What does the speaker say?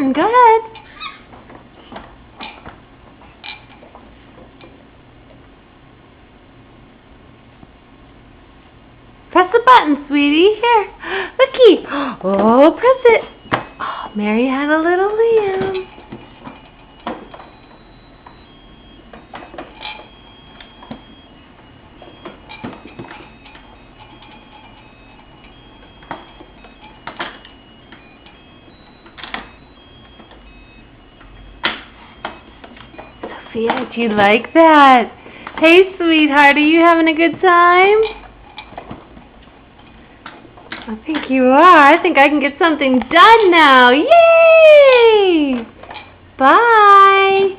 button. Go ahead. Press the button, sweetie. Here. Looky. Oh, press it. Oh, Mary had a little Liam. Sophia, do you like that? Hey, sweetheart, are you having a good time? I think you are. I think I can get something done now. Yay! Bye!